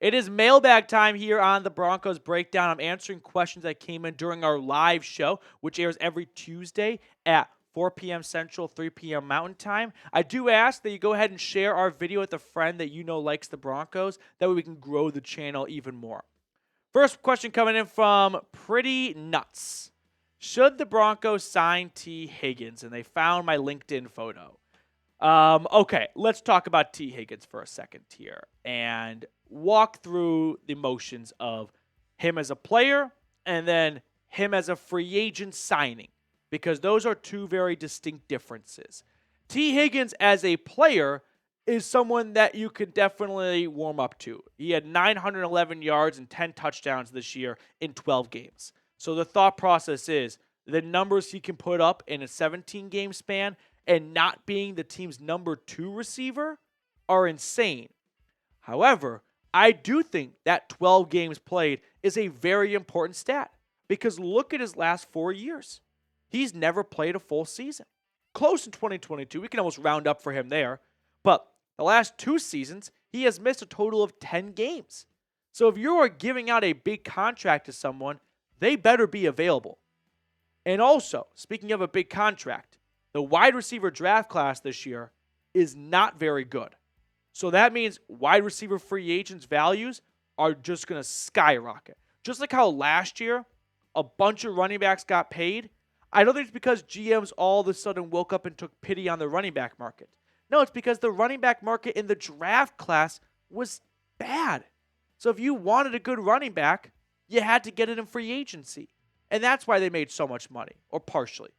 It is mailbag time here on the Broncos Breakdown. I'm answering questions that came in during our live show, which airs every Tuesday at 4 p.m. Central, 3 p.m. Mountain Time. I do ask that you go ahead and share our video with a friend that you know likes the Broncos. That way we can grow the channel even more. First question coming in from Pretty Nuts. Should the Broncos sign Tee Higgins? And they found my LinkedIn photo. Okay, let's talk about Tee Higgins for a second here and walk through the motions of him as a player and then him as a free agent signing, because those are two very distinct differences. Tee Higgins as a player is someone that you could definitely warm up to. He had 911 yards and 10 touchdowns this year in 12 games. So the thought process is the numbers he can put up in a 17-game span and not being the team's number 2 receiver are insane. However, I do think that 12 games played is a very important stat, because look at his last 4 years. He's never played a full season. Close in 2022, we can almost round up for him there, but the last 2 seasons, he has missed a total of 10 games. So if you are giving out a big contract to someone, they better be available. And also, speaking of a big contract, the wide receiver draft class this year is not very good. So that means wide receiver free agents' values are just going to skyrocket. Just like how last year a bunch of running backs got paid, I don't think it's because GMs all of a sudden woke up and took pity on the running back market. No, it's because the running back market in the draft class was bad. So if you wanted a good running back, you had to get it in free agency. And that's why they made so much money, or partially.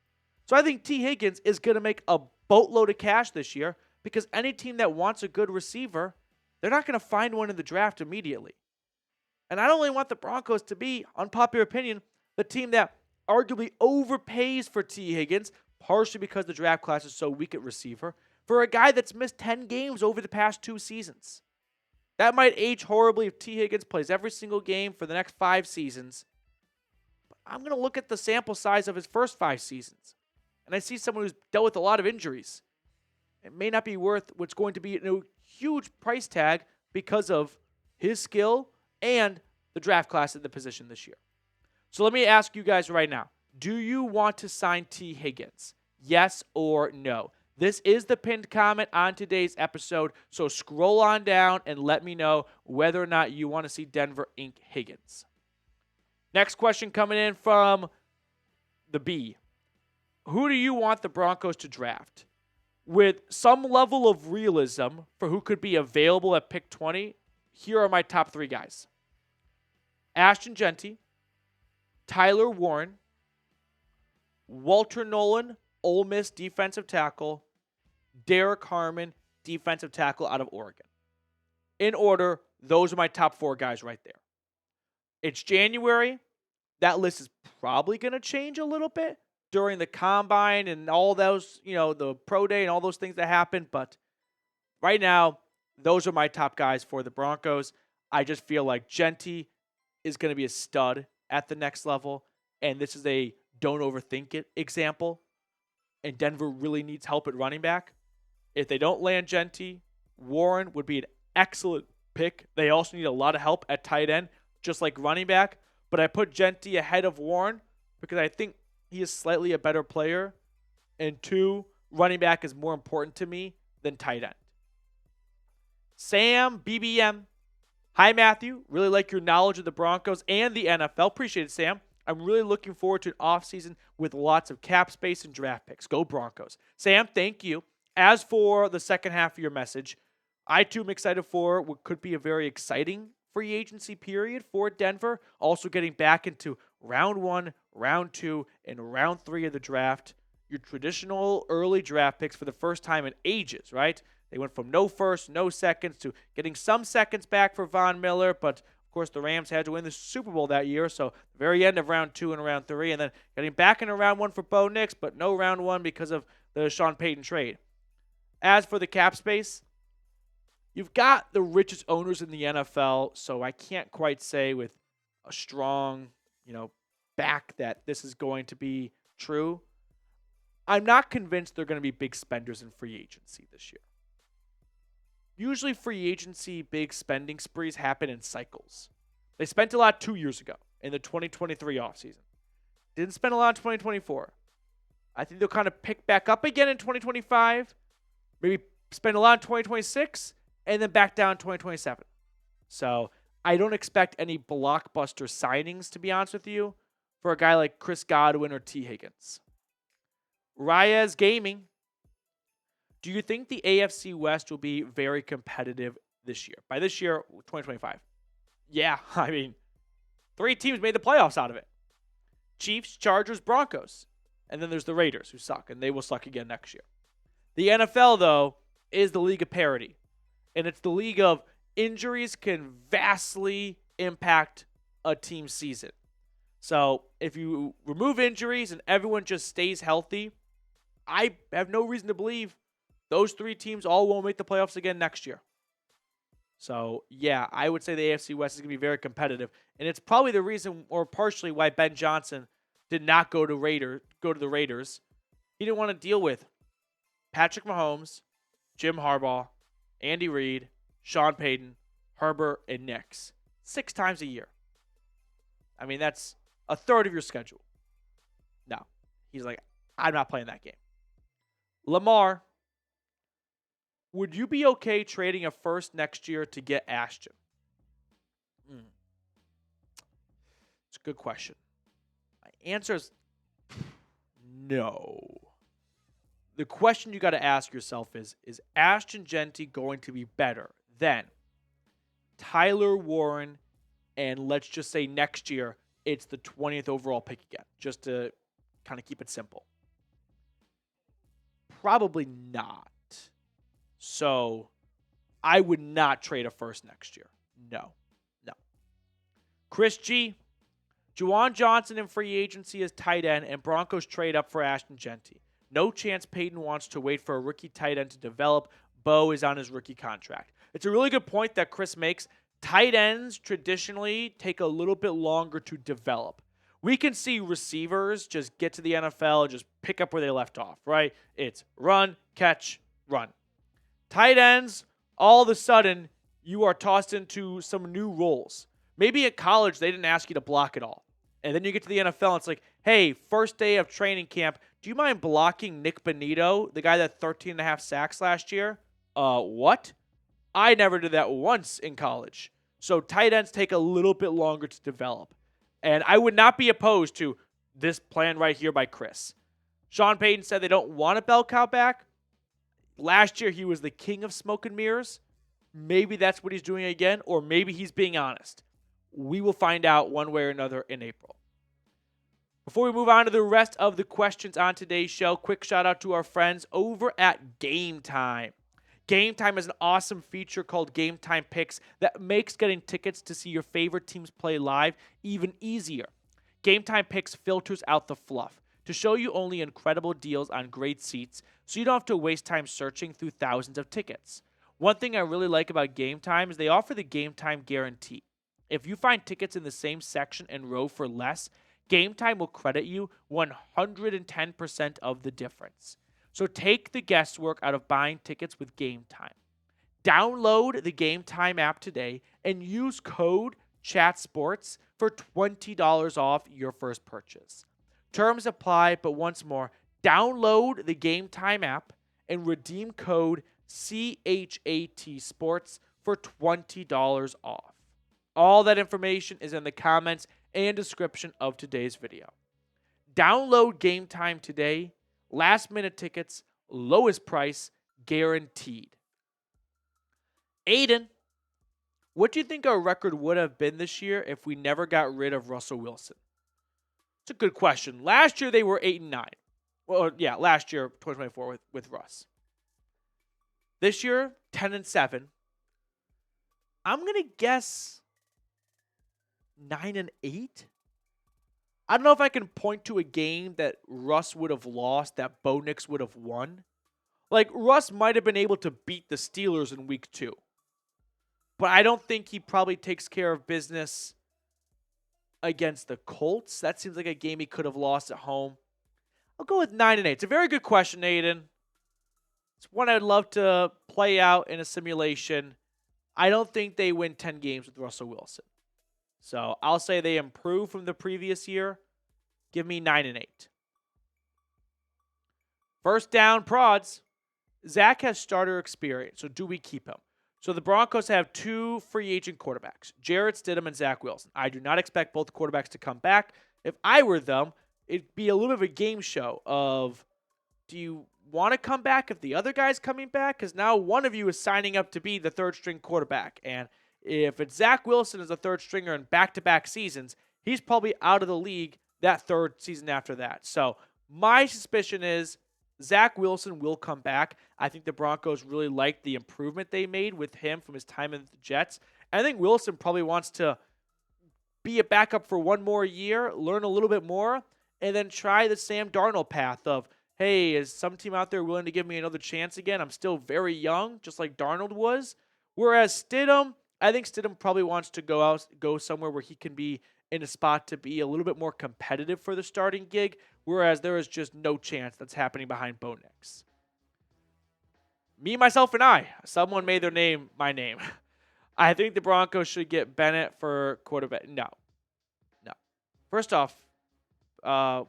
So I think Tee Higgins is going to make a boatload of cash this year, because any team that wants a good receiver, they're not going to find one in the draft immediately. And I don't really want the Broncos to be, unpopular opinion, the team that arguably overpays for Tee Higgins, partially because the draft class is so weak at receiver, for a guy that's missed 10 games over the past 2 seasons. That might age horribly if Tee Higgins plays every single game for the next 5 seasons. But I'm going to look at the sample size of his first 5 seasons. And I see someone who's dealt with a lot of injuries. It may not be worth what's going to be a huge price tag because of his skill and the draft class at the position this year. So let me ask you guys right now. Do you want to sign Tee Higgins? Yes or no? This is the pinned comment on today's episode, so scroll on down and let me know whether or not you want to see Denver Inc. Higgins. Next question coming in from the B. Who do you want the Broncos to draft? With some level of realism for who could be available at pick 20, here are my top 3 guys. Ashton Jeanty, Tyler Warren, Walter Nolan, Ole Miss defensive tackle, Derek Harmon, defensive tackle out of Oregon. In order, those are my top 4 guys right there. It's January. That list is probably going to change a little bit during the combine and all those, the pro day and all those things that happen. But right now, those are my top guys for the Broncos. I just feel like Jeanty is going to be a stud at the next level. And this is a don't overthink it example. And Denver really needs help at running back. If they don't land Jeanty, Warren would be an excellent pick. They also need a lot of help at tight end, just like running back. But I put Jeanty ahead of Warren because I think he is slightly a better player. And 2, running back is more important to me than tight end. Sam BBM. Hi, Matthew. Really like your knowledge of the Broncos and the NFL. Appreciate it, Sam. I'm really looking forward to an offseason with lots of cap space and draft picks. Go Broncos. Sam, thank you. As for the second half of your message, I too am excited for what could be a very exciting free agency period for Denver. Also getting back into round 1, round 2, and round 3 of the draft. Your traditional early draft picks for the first time in ages, right? They went from no first, no seconds to getting some seconds back for Von Miller, but of course the Rams had to win the Super Bowl that year, so the very end of round 2 and round 3, and then getting back into round 1 for Bo Nix, but no round 1 because of the Sean Payton trade. As for the cap space, you've got the richest owners in the NFL, so I can't quite say with a strong, back that this is going to be true. I'm not convinced they're going to be big spenders in free agency this year. Usually free agency big spending sprees happen in cycles. They spent a lot 2 years ago in the 2023 offseason. Didn't spend a lot in 2024. I think they'll kind of pick back up again in 2025. Maybe spend a lot in 2026 and then back down in 2027. So I don't expect any blockbuster signings, to be honest with you, for a guy like Chris Godwin or Tee Higgins. Reyes Gaming. Do you think the AFC West will be very competitive this year? By this year, 2025. Yeah, I mean, 3 teams made the playoffs out of it. Chiefs, Chargers, Broncos. And then there's the Raiders, who suck, and they will suck again next year. The NFL, though, is the league of parity. And it's the league of injuries can vastly impact a team's season. So if you remove injuries and everyone just stays healthy, I have no reason to believe those 3 teams all won't make the playoffs again next year. So, yeah, I would say the AFC West is going to be very competitive. And it's probably the reason, or partially, why Ben Johnson did not go to the Raiders. He didn't want to deal with Patrick Mahomes, Jim Harbaugh, Andy Reid, Sean Payton, Herbert, and Nix 6 times a year. I mean, that's a third of your schedule. No. He's like, I'm not playing that game. Lamar, would you be okay trading a first next year to get Ashton? It's a good question. My answer is no. The question you got to ask yourself is Ashton Jeanty going to be better than Tyler Warren, and let's just say next year it's the 20th overall pick again, just to kind of keep it simple? Probably not. So I would not trade a first next year. No. Chris G. Juwan Johnson in free agency as tight end, and Broncos trade up for Ashton Jeanty. No chance Peyton wants to wait for a rookie tight end to develop. Bo is on his rookie contract. It's a really good point that Chris makes. Tight ends traditionally take a little bit longer to develop. We can see receivers just get to the NFL and just pick up where they left off, right? It's run, catch, run. Tight ends, all of a sudden, you are tossed into some new roles. Maybe at college, they didn't ask you to block at all. And then you get to the NFL, and it's like, hey, first day of training camp, do you mind blocking Nick Bonito, the guy that 13.5 sacks last year? What? I never did that once in college. So tight ends take a little bit longer to develop. And I would not be opposed to this plan right here by Chris. Sean Payton said they don't want a bell cow back. Last year, he was the king of smoke and mirrors. Maybe that's what he's doing again, or maybe he's being honest. We will find out one way or another in April. Before we move on to the rest of the questions on today's show, quick shout out to our friends over at Game Time. Game Time has an awesome feature called Game Time Picks that makes getting tickets to see your favorite teams play live even easier. Game Time Picks filters out the fluff to show you only incredible deals on great seats, so you don't have to waste time searching through thousands of tickets. One thing I really like about Game Time is they offer the Game Time guarantee. If you find tickets in the same section and row for less, Game Time will credit you 110% of the difference. So take the guesswork out of buying tickets with Game Time. Download the Game Time app today and use code CHATSPORTS for $20 off your first purchase. Terms apply, but once more, download the Game Time app and redeem code CHAT Sports for $20 off. All that information is in the comments and description of today's video. Download Game Time today. Last minute tickets, lowest price, guaranteed. Aiden, what do you think our record would have been this year if we never got rid of Russell Wilson? It's a good question. Last year they were 8-9. Well, yeah, last year, 2024 with Russ. This year, 10-7. I'm going to guess 9-8. I don't know if I can point to a game that Russ would have lost that Bo Nix would have won. Like, Russ might have been able to beat the Steelers in week 2. But I don't think he probably takes care of business against the Colts. That seems like a game he could have lost at home. I'll go with 9-8. It's a very good question, Aiden. It's one I'd love to play out in a simulation, I don't think they win 10 games with Russell Wilson. So I'll say they improve from the previous year. Give me 9-8. First down, prods. Zach has starter experience, so do we keep him? So the Broncos have 2 free agent quarterbacks, Jarrett Stidham and Zach Wilson. I do not expect both quarterbacks to come back. If I were them, it'd be a little bit of a game show of, do you want to come back if the other guy's coming back? Because now one of you is signing up to be the third-string quarterback. And if it's Zach Wilson as a third stringer in back-to-back seasons, he's probably out of the league that third season after that. So my suspicion is Zach Wilson will come back. I think the Broncos really like the improvement they made with him from his time in the Jets. And I think Wilson probably wants to be a backup for one more year, learn a little bit more, and then try the Sam Darnold path of, hey, is some team out there willing to give me another chance again? I'm still very young, just like Darnold was. Whereas Stidham, I think Stidham probably wants to go somewhere where he can be in a spot to be a little bit more competitive for the starting gig, whereas there is just no chance that's happening behind Bo Nix. Me, myself, and I. Someone made their name my name. I think the Broncos should get Bennett for quarterback. No. First off,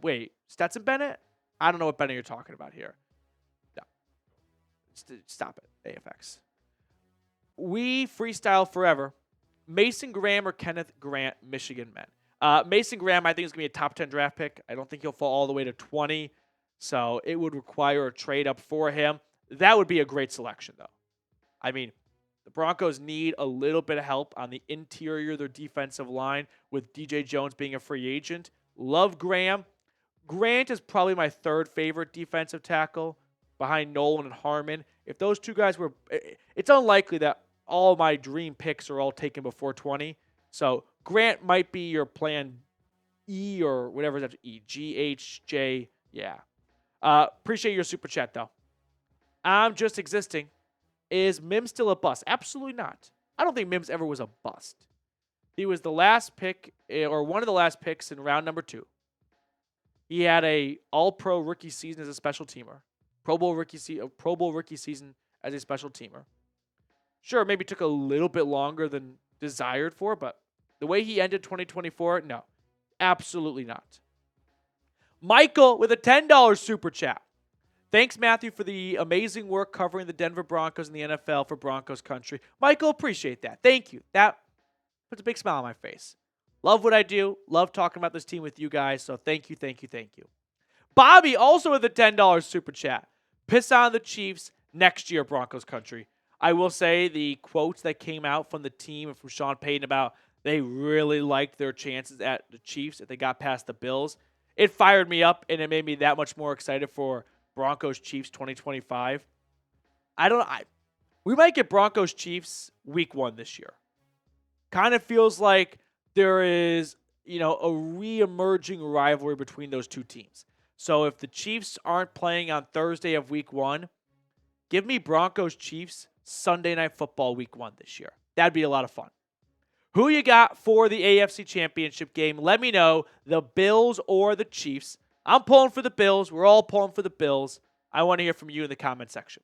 wait, Stetson Bennett? I don't know what Bennett you're talking about here. No. Stop it, AFX. We freestyle forever. Mason Graham or Kenneth Grant, Michigan men. Mason Graham, I think, is going to be a top 10 draft pick. I don't think he'll fall all the way to 20, so it would require a trade up for him. That would be a great selection, though. I mean, the Broncos need a little bit of help on the interior of their defensive line with DJ Jones being a free agent. Love Graham. Grant is probably my third favorite defensive tackle behind Nolan and Harmon. If those two guys were, it's unlikely that all my dream picks are all taken before 20. So Grant might be your plan E or whatever that's E. GHJ. Yeah. Appreciate your super chat, though. I'm just existing. Is Mims still a bust? Absolutely not. I don't think Mims ever was a bust. He was the last pick, or one of the last picks in round number 2. He had a all-pro rookie season as a special teamer. Pro Bowl rookie season as a special teamer. Sure, maybe took a little bit longer than desired for, but the way he ended 2024, no. Absolutely not. Michael with a $10 super chat. Thanks, Matthew, for the amazing work covering the Denver Broncos and the NFL for Broncos Country. Michael, appreciate that. Thank you. That puts a big smile on my face. Love what I do. Love talking about this team with you guys. So thank you. Bobby, also with a $10 super chat. Piss on the Chiefs next year, Broncos Country. I will say the quotes that came out from the team and from Sean Payton about they really liked their chances at the Chiefs if they got past the Bills. It fired me up, and it made me that much more excited for Broncos Chiefs 2025. We might get Broncos Chiefs week 1 this year. Kind of feels like there is, a re-emerging rivalry between those two teams. So if the Chiefs aren't playing on Thursday of week 1, give me Broncos Chiefs Sunday Night Football week 1 this year. That'd be a lot of fun. Who you got for the AFC Championship game? Let me know, the Bills or the Chiefs. I'm pulling for the Bills. We're all pulling for the Bills. I want to hear from you in the comment section.